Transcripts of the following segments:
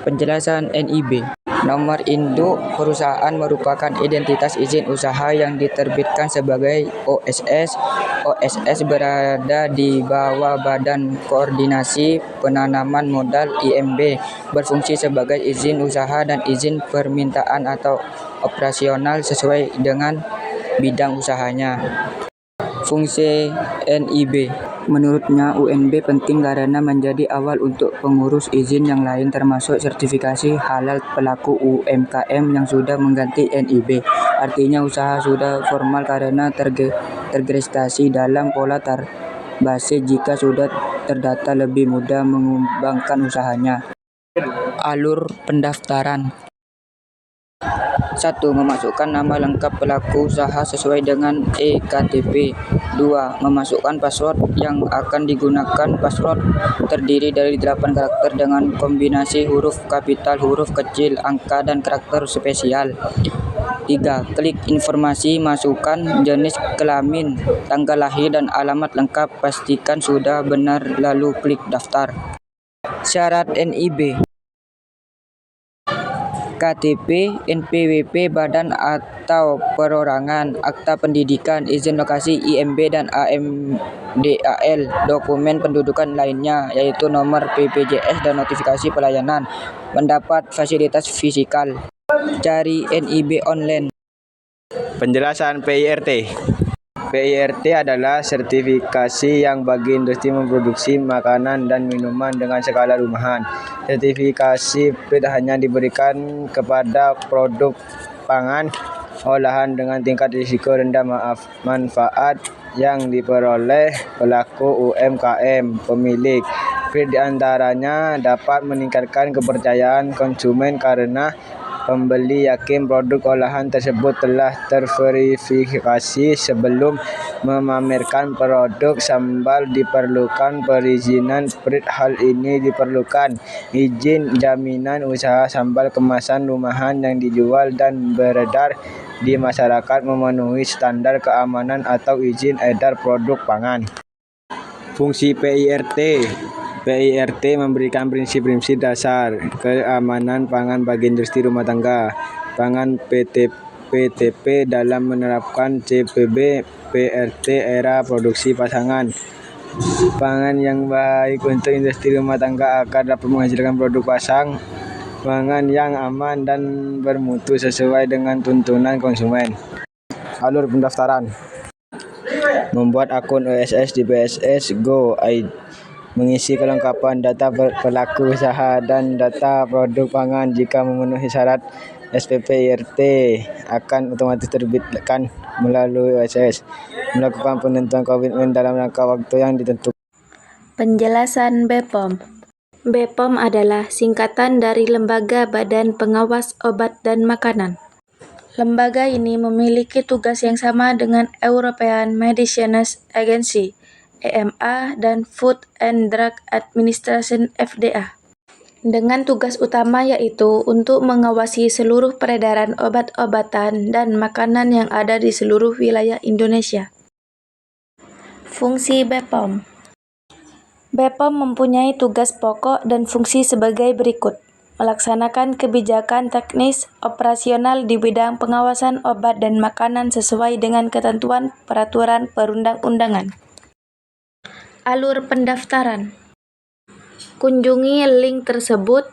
Penjelasan NIB. Nomor induk perusahaan merupakan identitas izin usaha yang diterbitkan sebagai OSS. OSS berada di bawah Badan Koordinasi Penanaman Modal (IMB), berfungsi sebagai izin usaha dan izin permintaan atau operasional sesuai dengan bidang usahanya. Fungsi NIB. Menurutnya, UNB penting karena menjadi awal untuk pengurus izin yang lain termasuk sertifikasi halal pelaku UMKM yang sudah mengganti NIB. Artinya usaha sudah formal karena terregistrasi dalam pola basis. Jika sudah terdata, lebih mudah mengembangkan usahanya. Alur pendaftaran. 1. Memasukkan nama lengkap pelaku usaha sesuai dengan eKTP. 2. Memasukkan password yang akan digunakan. Password terdiri dari 8 karakter dengan kombinasi huruf kapital, huruf kecil, angka, dan karakter spesial. 3. Klik informasi, masukkan jenis kelamin, tanggal lahir, dan alamat lengkap. Pastikan sudah benar lalu klik daftar. Syarat NIB. KTP, NPWP badan atau perorangan, akta pendidikan, izin lokasi IMB dan AMDAL, dokumen pendudukan lainnya, yaitu nomor BPJS dan notifikasi pelayanan. Mendapat fasilitas fisikal. Cari NIB online. Penjelasan PIRT. PIRT adalah sertifikasi yang bagi industri memproduksi makanan dan minuman dengan skala rumahan. Sertifikasi PIRT hanya diberikan kepada produk pangan olahan dengan tingkat risiko rendah manfaat yang diperoleh pelaku UMKM pemilik. PIRT diantaranya dapat meningkatkan kepercayaan konsumen karena pembeli yakin produk olahan tersebut telah terverifikasi sebelum memamerkan produk. Sambal diperlukan perizinan PIRT. Hal ini diperlukan izin jaminan usaha sambal kemasan rumahan yang dijual dan beredar di masyarakat memenuhi standar keamanan atau izin edar produk pangan. Fungsi PIRT. PIRT memberikan prinsip-prinsip dasar keamanan pangan bagi industri rumah tangga pangan PTP dalam menerapkan CPB PIRT era produksi pasangan pangan yang baik untuk industri rumah tangga agar dapat menghasilkan produk pangan yang aman dan bermutu sesuai dengan tuntunan konsumen. Alur pendaftaran. Membuat akun OSS di PSS Go. Mengisi kelengkapan data pelaku usaha dan data produk pangan. Jika memenuhi syarat SPP IRT akan otomatis terbitkan melalui OSS. Melakukan penentuan komitmen dalam rangka waktu yang ditentukan. Penjelasan BPOM. BPOM adalah singkatan dari Lembaga Badan Pengawas Obat dan Makanan. Lembaga ini memiliki tugas yang sama dengan European Medicines Agency (EMA) dan Food and Drug Administration (FDA), dengan tugas utama yaitu untuk mengawasi seluruh peredaran obat-obatan dan makanan yang ada di seluruh wilayah Indonesia. Fungsi BPOM. BPOM mempunyai tugas pokok dan fungsi sebagai berikut: melaksanakan kebijakan teknis operasional di bidang pengawasan obat dan makanan sesuai dengan ketentuan peraturan perundang-undangan. Alur pendaftaran. Kunjungi link tersebut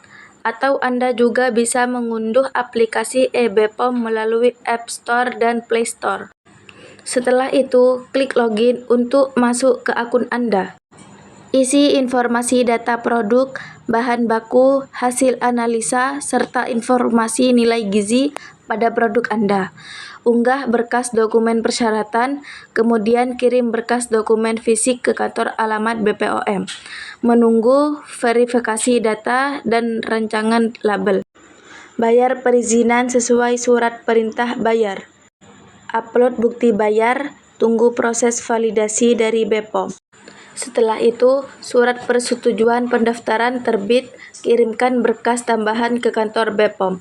atau Anda juga bisa mengunduh aplikasi e-BPOM melalui App Store dan Play Store. Setelah itu, klik login untuk masuk ke akun Anda. Isi informasi data produk, bahan baku, hasil analisa, serta informasi nilai gizi pada produk Anda. Unggah berkas dokumen persyaratan, kemudian kirim berkas dokumen fisik ke kantor alamat BPOM. Menunggu verifikasi data dan rancangan label. Bayar perizinan sesuai surat perintah bayar. Upload bukti bayar, tunggu proses validasi dari BPOM. Setelah itu, surat persetujuan pendaftaran terbit, kirimkan berkas tambahan ke kantor BPOM.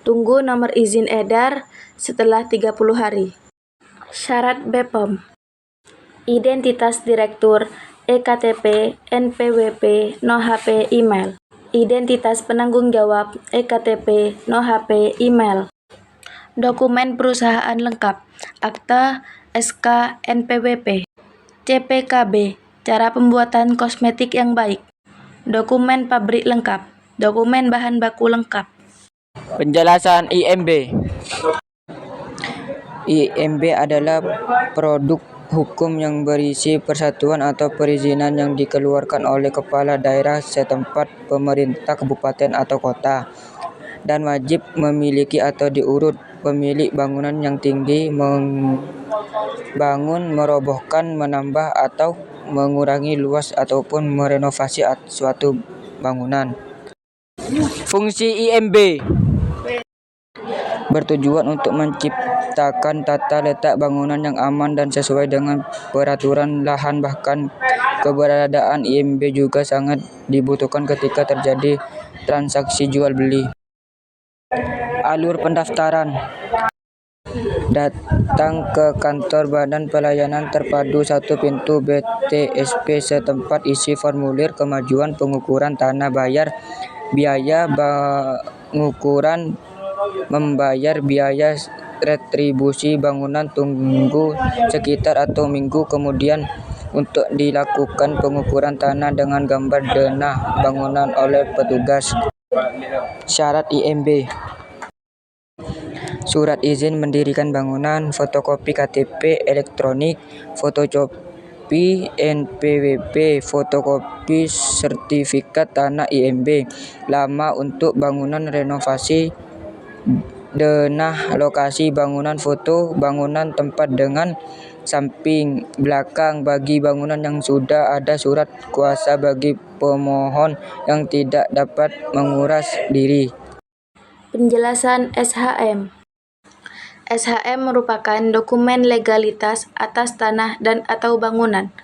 Tunggu nomor izin edar setelah 30 hari. Syarat BPOM. Identitas direktur, eKTP, NPWP, NoHP, email. identitas penanggung jawab, EKTP, no HP, email. Dokumen perusahaan lengkap, akta, SK, NPWP. CPKB, cara pembuatan kosmetik yang baik. Dokumen pabrik lengkap, dokumen bahan baku lengkap. Penjelasan IMB. IMB adalah produk hukum yang berisi persatuan atau perizinan yang dikeluarkan oleh kepala daerah setempat, pemerintah kabupaten atau kota, dan wajib memiliki atau diurut pemilik bangunan yang tinggi, membangun, merobohkan, menambah atau mengurangi luas ataupun merenovasi suatu bangunan. Fungsi IMB bertujuan untuk menciptakan tata letak bangunan yang aman dan sesuai dengan peraturan lahan. Bahkan keberadaan IMB juga sangat dibutuhkan ketika terjadi transaksi jual beli. Alur pendaftaran. Datang ke kantor Badan Pelayanan Terpadu 1 Pintu BTSP setempat, isi formulir kemajuan pengukuran tanah, bayar biaya pengukuran, membayar biaya retribusi bangunan, tunggu sekitar atau minggu kemudian untuk dilakukan pengukuran tanah dengan gambar denah bangunan oleh petugas. Syarat IMB: surat izin mendirikan bangunan, fotokopi KTP elektronik, fotokopi NPWP, fotokopi sertifikat tanah IMB, lama untuk bangunan renovasi, denah lokasi bangunan, foto bangunan tempat dengan samping belakang bagi bangunan yang sudah ada, surat kuasa bagi pemohon yang tidak dapat menguras diri. Penjelasan SHM. SHM merupakan dokumen legalitas atas tanah dan atau bangunan.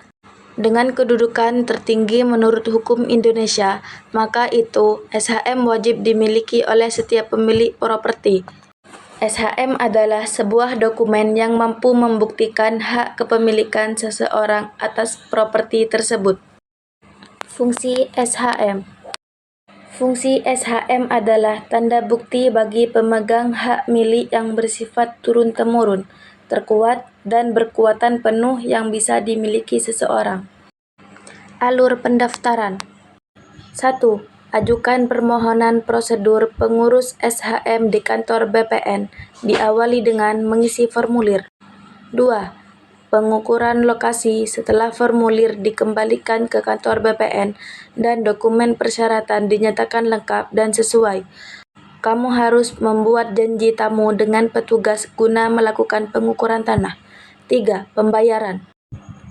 Dengan kedudukan tertinggi menurut hukum Indonesia, maka itu SHM wajib dimiliki oleh setiap pemilik properti. SHM adalah sebuah dokumen yang mampu membuktikan hak kepemilikan seseorang atas properti tersebut. Fungsi SHM. Fungsi SHM adalah tanda bukti bagi pemegang hak milik yang bersifat turun-temurun, terkuat, dan berkekuatan penuh yang bisa dimiliki seseorang. Alur pendaftaran. 1. Ajukan permohonan prosedur pengurus SHM di kantor BPN, diawali dengan mengisi formulir. 2. Pengukuran lokasi setelah formulir dikembalikan ke kantor BPN dan dokumen persyaratan dinyatakan lengkap dan sesuai. Kamu harus membuat janji tamu dengan petugas guna melakukan pengukuran tanah. 3. Pembayaran.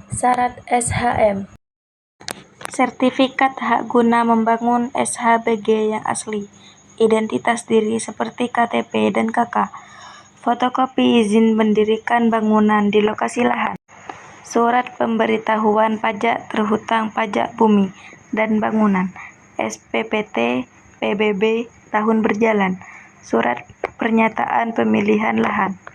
Syarat SHM. Sertifikat hak guna membangun SHBG yang asli, identitas diri seperti KTP dan KK, fotokopi izin mendirikan bangunan di lokasi lahan, surat pemberitahuan pajak terhutang pajak bumi dan bangunan, SPPT, PBB, tahun berjalan, surat pernyataan pemilihan lahan.